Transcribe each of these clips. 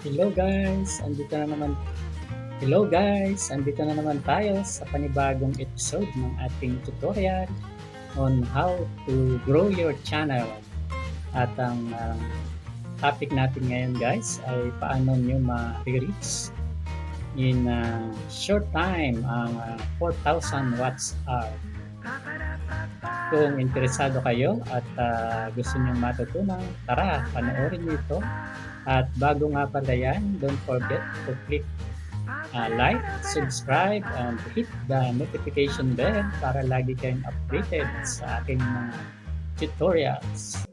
Hello guys, andito na naman. Hello guys, andito na naman tayo sa panibagong episode ng ating tutorial on how to grow your channel. At ang topic natin ngayon guys ay paano nyo ma-reach in short time ang 4,000 watts hour. Kung interesado kayo at gusto nyo matutunan, tara, panoorin nyo ito. At bago nga pala yan, don't forget to click like, subscribe, and hit the notification bell para lagi kayong updated sa aking mga tutorials.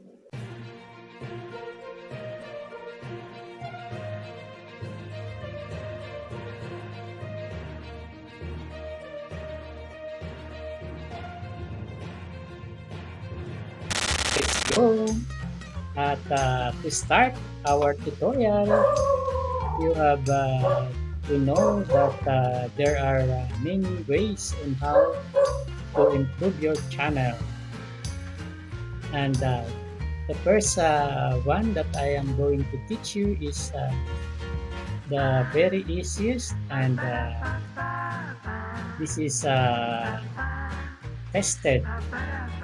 Let's go! At to start our tutorial, you have to know that there are many ways on how to improve your channel. And the first one that I am going to teach you is the very easiest, and this is tested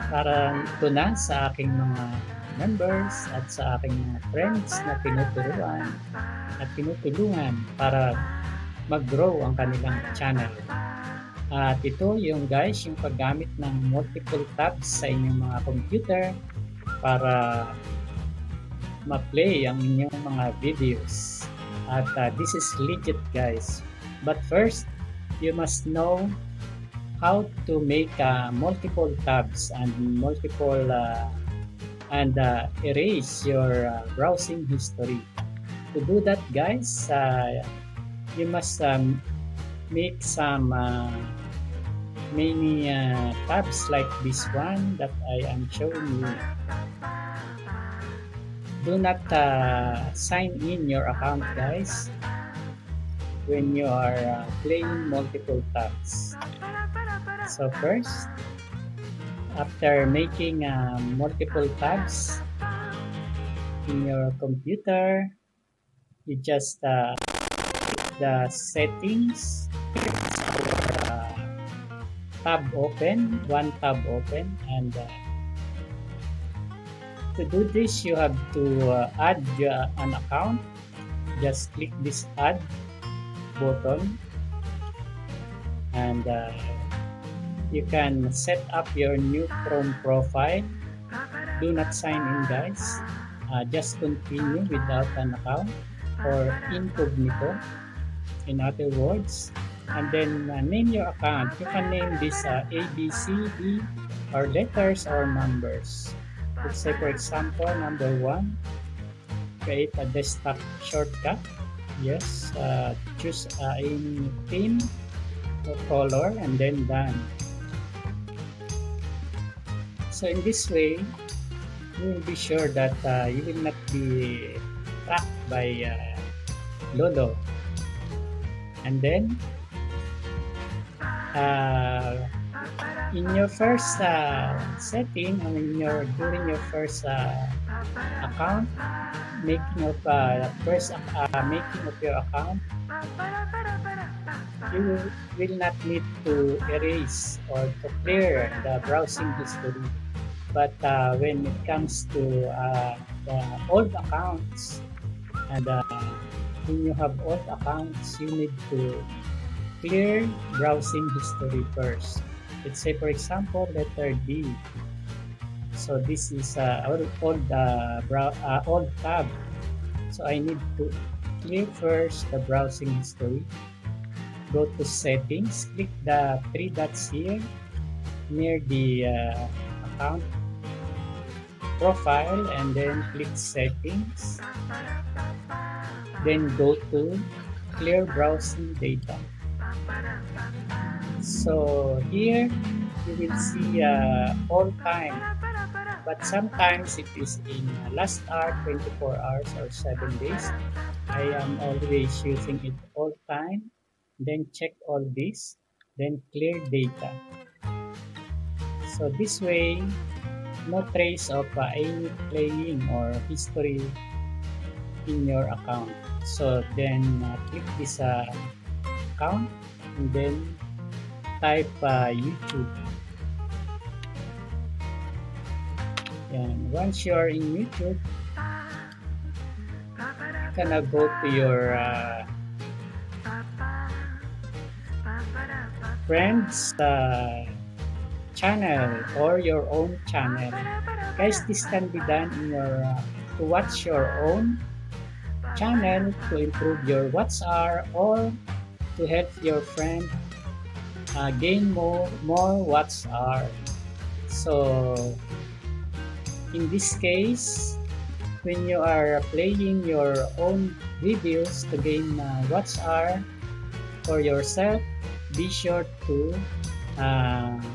para ito na sa aking mga members at sa aking mga friends na tinuturuan at tinutulungan para mag-grow ang kanilang channel. At ito yung guys, yung paggamit ng multiple tabs sa inyong mga computer para ma-play ang inyong mga videos. At this is legit guys. But first, you must know how to make multiple tabs and erase your browsing history. To do that guys, you must make some many tabs like this one that I am showing you. Do not sign in your account guys when you are playing multiple tabs. So first, after making multiple tabs in your computer, you just the settings, one tab open, and to do this you have to add an account. Just click this add button, and you can set up your new Chrome profile. Do not sign in guys, just continue without an account or incognito, in other words, and then name your account. You can name this A, B, C, D, or letters or numbers. Let's say for example number 1, create a desktop shortcut. Yes, choose any theme or color and then done. So in this way, you will be sure that you will not be tracked by Lolo. And then, in your first setting, during your first account, making of your account, you will not need to erase or to clear the browsing history. But when it comes to the old accounts, and when you have old accounts, you need to clear browsing history first. Let's say for example letter D. So this is old tab. So I need to clear first the browsing history. Go to settings, click the 3 dots here near the account profile, and then click settings, then go to clear browsing data. So here you will see all time, but sometimes it is in last hour, 24 hours, or 7 days. I am always using it all time. Then check all this, then clear data. So this way, no trace of any playing or history in your account. So then click this account and then type YouTube. And once you are in YouTube, you can go to your friends channel or your own channel. Guys, this can be done in your to watch your own channel to improve your watch hour or to help your friend gain more watch hour. So in this case, when you are playing your own videos to gain watch hour for yourself, be sure to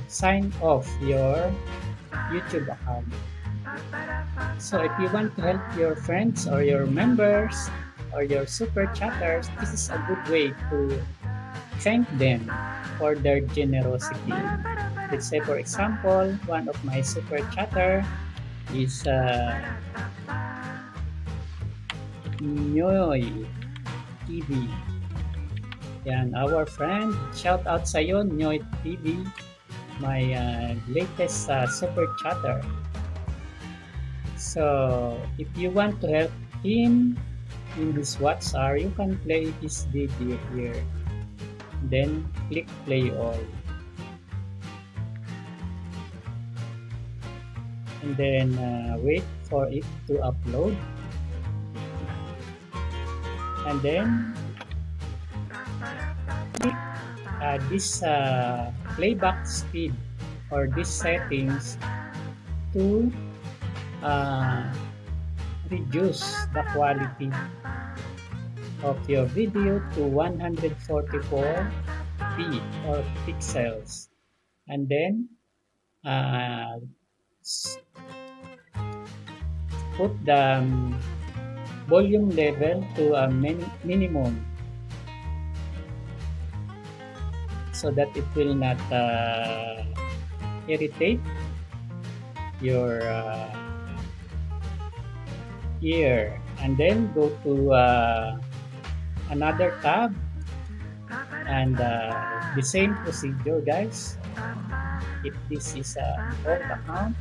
sign off your YouTube account. So if you want to help your friends or your members or your super chatters, this is a good way to thank them for their generosity. Let's say for example, one of my super chatter is Nyoy TV. Yan, our friend, shout out sa'yo, Nyoy TV, my latest super chatter. So, if you want to help him in this watch hour, you can play this video here. Then, click play all. And then, wait for it to upload. And then, click this playback speed or these settings to reduce the quality of your video to 144p or pixels, and then put the volume level to a minimum so that it will not irritate your ear. And then go to another tab and the same procedure, guys. If this is an old account,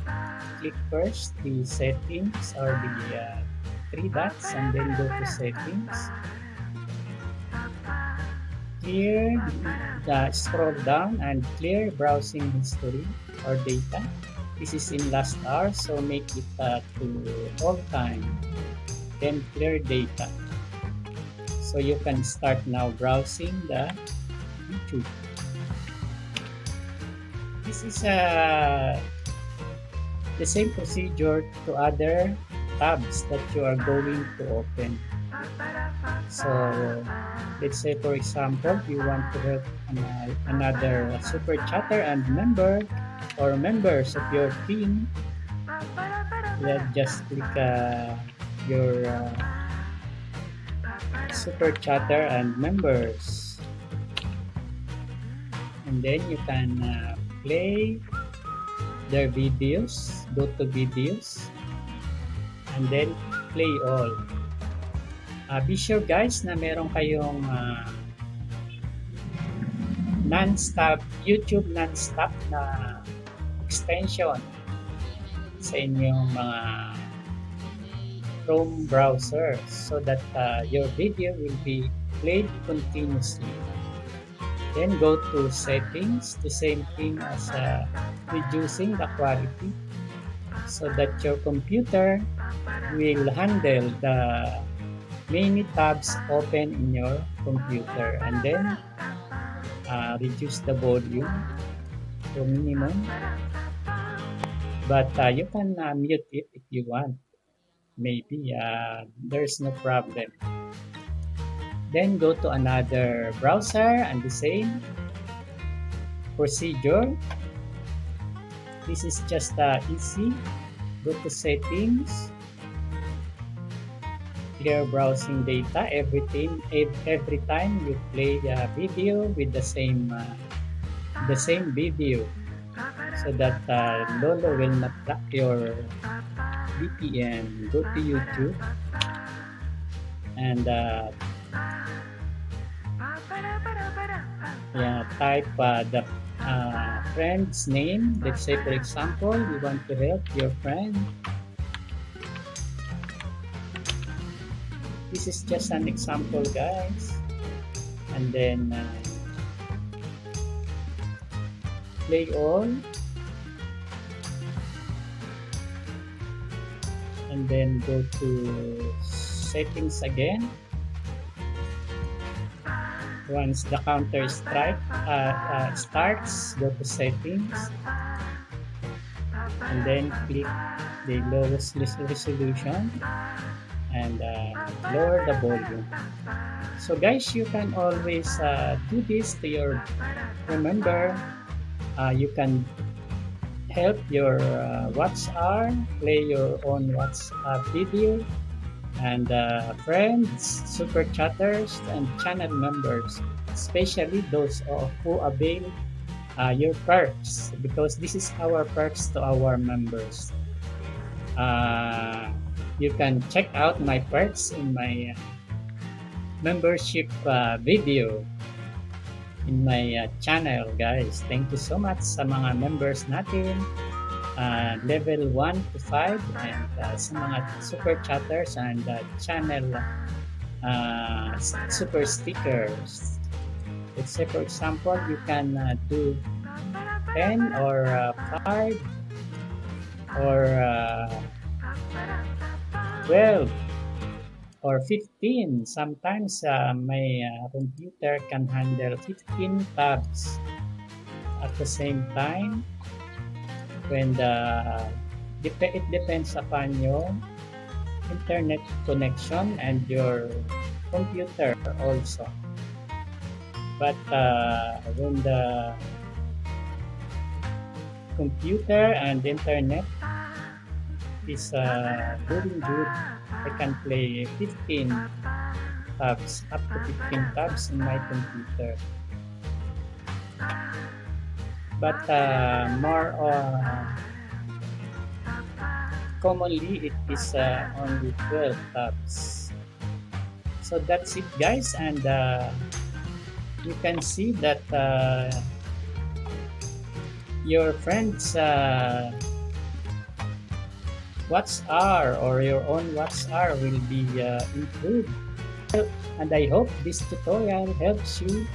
click first the settings or the three dots and then go to settings. Clear scroll down and clear browsing history or data. This is in last hour, so make it to all time. Then clear data. So you can start now browsing the YouTube. This is the same procedure to other tabs that you are going to open. So let's say for example, you want to help another super chatter and member or members of your team. Just click your super chatter and members, and then you can play their videos. Go to videos and then play all. Be sure guys na meron kayong non-stop YouTube non-stop na extension sa inyong mga Chrome browser so that your video will be played continuously. Then go to settings, the same thing as reducing the quality so that your computer will handle the many tabs open in your computer, and then reduce the volume to minimum, but you can mute it if you want. Maybe there's no problem. Then go to another browser and the same procedure. This is just easy. Go to settings, clear browsing data. Every time you play a video with the same video, so that Lolo will not block your VPN. Go to YouTube and yeah, type the friend's name. Let's say, for example, you want to help your friend. This is just an example, guys. And then play all. And then go to settings again. Once the counter starts, go to settings. And then click the lowest resolution and lower the volume. So guys, you can always do this to your, remember, you can help your WhatsApp, play your own WhatsApp video, and friends, super chatters, and channel members, especially those who avail your perks, because this is our perks to our members. You can check out my perks in my membership video in my channel, guys. Thank you so much sa mga members natin, level 1 to 5, and sa mga super chatters and channel super stickers. Let's say, for example, you can do 10 or 5 or 12 or 15. Sometimes my computer can handle 15 tabs at the same time. When it depends upon your internet connection and your computer also. But when the computer and internet is doing good, I can play 15 tabs, up to 15 tabs in my computer. But more commonly, it is only 12 tabs. So that's it, guys, and you can see that your friends WhatsApp or your own WhatsApp will be improved. And I hope this tutorial helps you.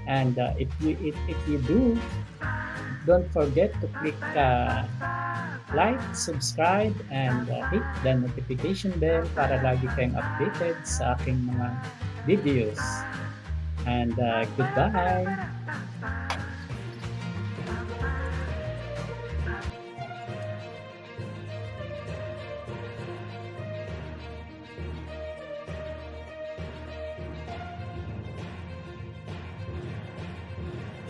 And if you do, don't forget to click like, subscribe, and hit the notification bell para lagi kayong updated sa aking mga videos. And goodbye!